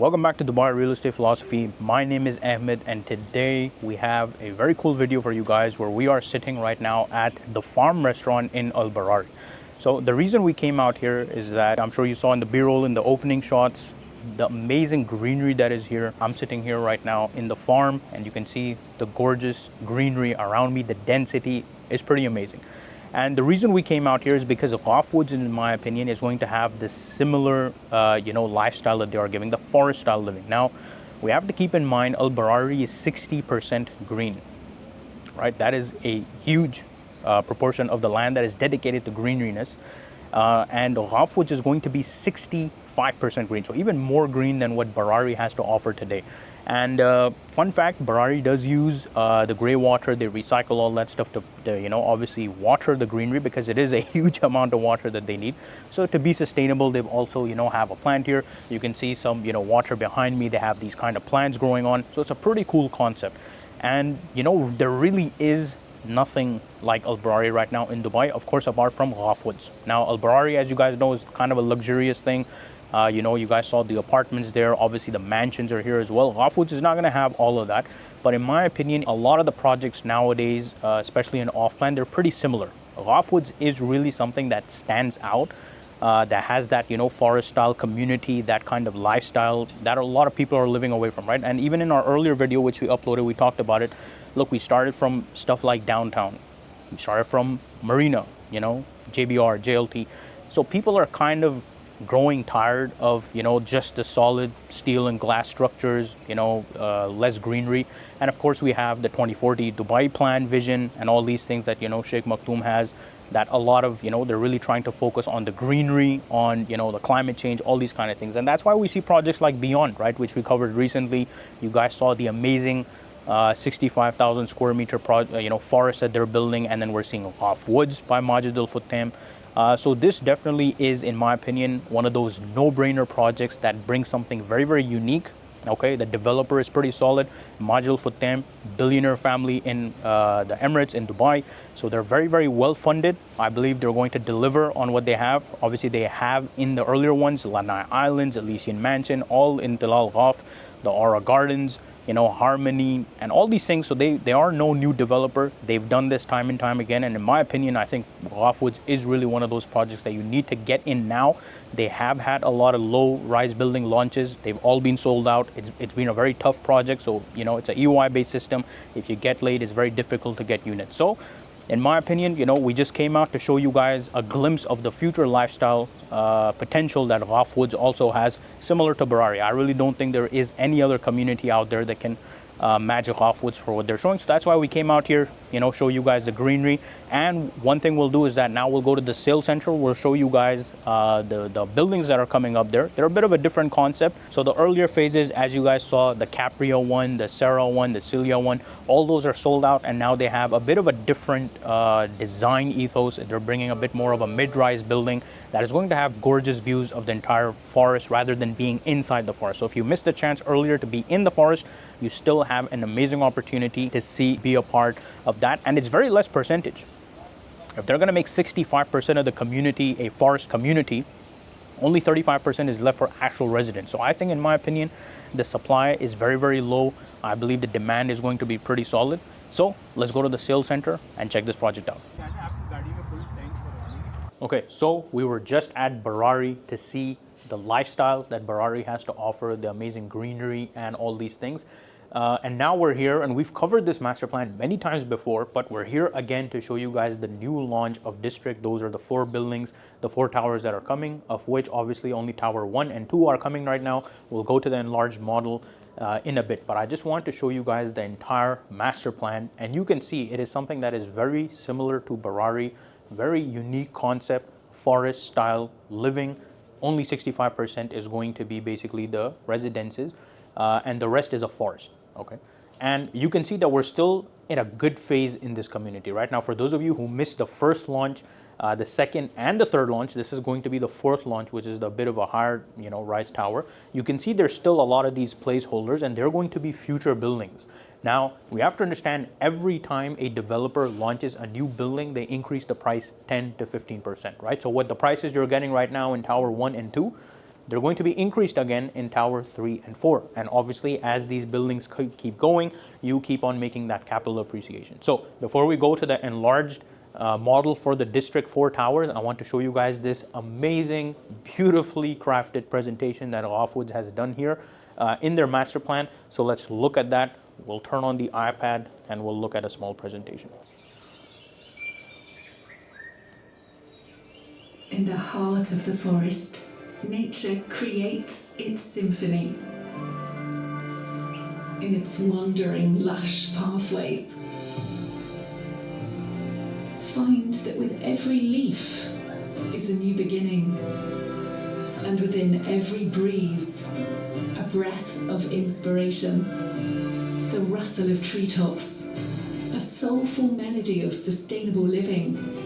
Welcome back to Dubai Real Estate Philosophy. My name is Ahmed, and today we have a very cool video for you guys where we are sitting right now at the Farm Restaurant in Al Barari. So the reason we came out here is that I'm sure you saw in the B-roll in the opening shots the amazing greenery that is here. I'm sitting here right now in the farm and you can see the gorgeous greenery around me. The density is pretty amazing. And the reason we came out here is because of Ghaf Woods, in my opinion, is going to have this similar, lifestyle that they are giving, the forest style living. Now, we have to keep in mind Al Barari is 60% green, right? That is a huge proportion of the land that is dedicated to greeneriness. And Ghaf Woods is going to be 65% green, so even more green than what Barari has to offer today. And fun fact, Barari does use the gray water. They recycle all that stuff to obviously water the greenery because it is a huge amount of water that they need. So to be sustainable, they've also, have a plant here. You can see some, water behind me. They have these kind of plants growing on. So it's a pretty cool concept. And, there really is nothing like Al Barari right now in Dubai, of course, apart from Ghaf Woods. Now, Al Barari, as you guys know, is kind of a luxurious thing. You guys saw the apartments there. Obviously, the mansions are here as well. Ghaf Woods is not going to have all of that. But in my opinion, a lot of the projects nowadays, especially in off-plan, they're pretty similar. Ghaf Woods is really something that stands out, that has that, forest-style community, that kind of lifestyle that a lot of people are living away from, right? And even in our earlier video, which we uploaded, we talked about it. Look, we started from stuff like downtown. We started from Marina, JBR, JLT. So people are kind of growing tired of just the solid steel and glass structures, less greenery. And of course we have the 2040 Dubai plan vision and all these things that Sheikh Maktoum has, that a lot of they're really trying to focus on the greenery, on the climate change, all these kind of things. And that's why we see projects like Beyond, right, which we covered recently. You guys saw the amazing 65,000 square meter forest that they're building, and then we're seeing Ghaf Woods by Majid Al Futtaim. So this definitely is, in my opinion, one of those no-brainer projects that brings something very, very unique. Okay, the developer is pretty solid. Majid Al Futtaim, billionaire family in the Emirates in Dubai. So they're very, very well funded. I believe they're going to deliver on what they have. Obviously, they have in the earlier ones, Lanai Islands, Elysian Mansion, all in Tilal Ghaf, the Aura Gardens, Harmony, and all these things. So they are no new developer. They've done this time and time again. And in my opinion, I think Ghaf Woods is really one of those projects that you need to get in now. They have had a lot of low-rise building launches. They've all been sold out. It's been a very tough project. So, it's an EOI-based system. If you get late, it's very difficult to get units. So, in my opinion, we just came out to show you guys a glimpse of the future lifestyle potential that Ghaf Woods also has, similar to Barari. I really don't think there is any other community out there that can match Ghaf Woods for what they're showing. So that's why we came out here, show you guys the greenery. And one thing we'll do is that now we'll go to the sales center. We'll show you guys the buildings that are coming up there. They're a bit of a different concept. So the earlier phases, as you guys saw, the Caprio one, the Sarah one, the Celia one, all those are sold out. And now they have a bit of a different design ethos. They're bringing a bit more of a mid-rise building that is going to have gorgeous views of the entire forest rather than being inside the forest. So if you missed the chance earlier to be in the forest, you still have an amazing opportunity to be a part of that. And it's very less percentage. If they're going to make 65% of the community a forest community, only 35% is left for actual residents. So I think, in my opinion, the supply is very, very low. I believe the demand is going to be pretty solid. So let's go to the sales center and check this project out. Okay, so we were just at Barari to see the lifestyle that Barari has to offer, the amazing greenery and all these things. And now we're here, and we've covered this master plan many times before, but we're here again to show you guys the new launch of District. Those are the 4 buildings, the 4 towers that are coming, of which obviously only Tower 1 and 2 are coming right now. We'll go to the enlarged model in a bit, but I just want to show you guys the entire master plan, and you can see it is something that is very similar to Barari, very unique concept, forest style living. Only 65% is going to be basically the residences, and the rest is a forest. Okay, and you can see that we're still in a good phase in this community right now. For those of you who missed the first launch, the second and the third launch, this is going to be the 4th launch, which is a bit of a higher rise tower. You can see there's still a lot of these placeholders, and they're going to be future buildings. Now we have to understand, every time a developer launches a new building, they increase the price 10 to 15%, right? So what the prices you're getting right now in Tower 1 and 2, they're going to be increased again in tower 3 and 4. And obviously, as these buildings keep going, you keep on making that capital appreciation. So before we go to the enlarged model for the District 4 towers, I want to show you guys this amazing, beautifully crafted presentation that Ghaf has done here in their master plan. So let's look at that. We'll turn on the iPad and we'll look at a small presentation. In the heart of the forest, nature creates its symphony. In its wandering, lush pathways, find that with every leaf is a new beginning, and within every breeze, a breath of inspiration, the rustle of treetops, a soulful melody of sustainable living.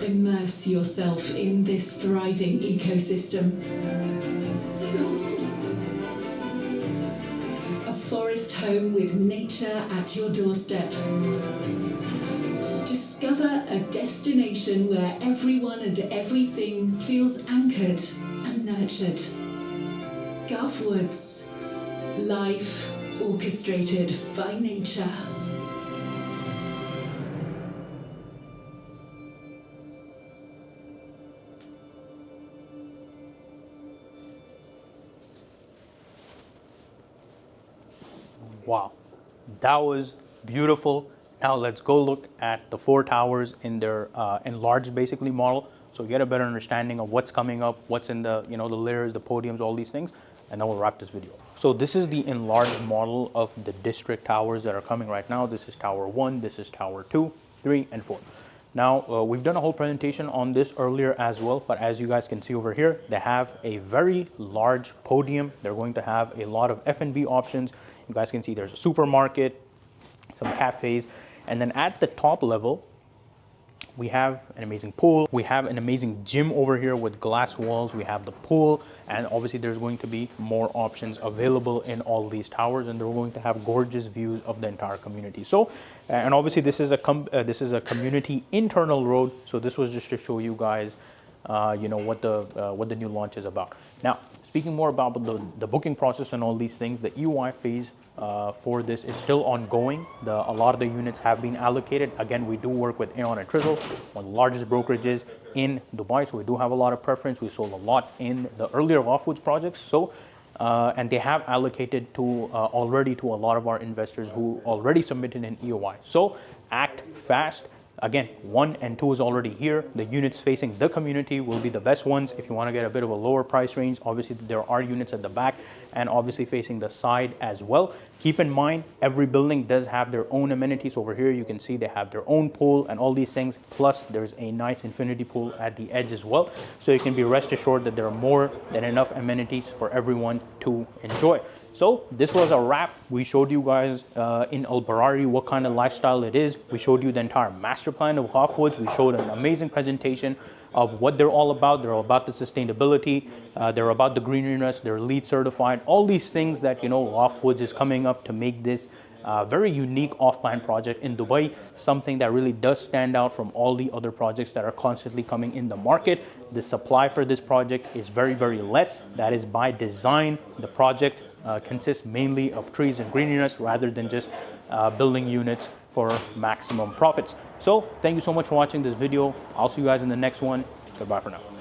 Immerse yourself in this thriving ecosystem. A forest home with nature at your doorstep. Discover a destination where everyone and everything feels anchored and nurtured. Ghaf Woods, life orchestrated by nature. Wow, that was beautiful. Now let's go look at the 4 towers in their enlarged basically model, so get a better understanding of what's coming up, what's in the the layers, the podiums, all these things, and then we'll wrap this video. So this is the enlarged model of the district towers that are coming right now. This is tower 1, this is tower 2, 3, and 4. Now, we've done a whole presentation on this earlier as well, but as you guys can see over here, they have a very large podium. They're going to have a lot of F&B options. You guys can see there's a supermarket, some cafes, and then at the top level, we have an amazing pool. We have an amazing gym over here with glass walls. We have the pool, and obviously there's going to be more options available in all these towers, and they're going to have gorgeous views of the entire community. So, and obviously this is a community internal road. So this was just to show you guys, what the new launch is about. Now, speaking more about the booking process and all these things, the EOI phase for this is still ongoing. A lot of the units have been allocated. Again, we do work with Aeon and Trisl, one of the largest brokerages in Dubai, so we do have a lot of preference. We sold a lot in the earlier Ghaf projects, so and they have allocated to already to a lot of our investors who already submitted an EOI. So act fast. Again, 1 and 2 is already here. The units facing the community will be the best ones. If you want to get a bit of a lower price range, obviously there are units at the back and obviously facing the side as well. Keep in mind, every building does have their own amenities. Over here, you can see they have their own pool and all these things. Plus, there's a nice infinity pool at the edge as well. So you can be rest assured that there are more than enough amenities for everyone to enjoy. So this was a wrap. We showed you guys in Barari what kind of lifestyle it is. We showed you the entire master plan of Ghaf. We showed an amazing presentation of what they're all about. They're all about the sustainability. They're about the Greenest. They're LEED certified. All these things that Ghaf is coming up to make this very unique off-plan project in Dubai, something that really does stand out from all the other projects that are constantly coming in the market. The supply for this project is very, very less. That is by design. The project consists mainly of trees and greeniness rather than just building units for maximum profits. So thank you so much for watching this video. I'll see you guys in the next one. Goodbye for now.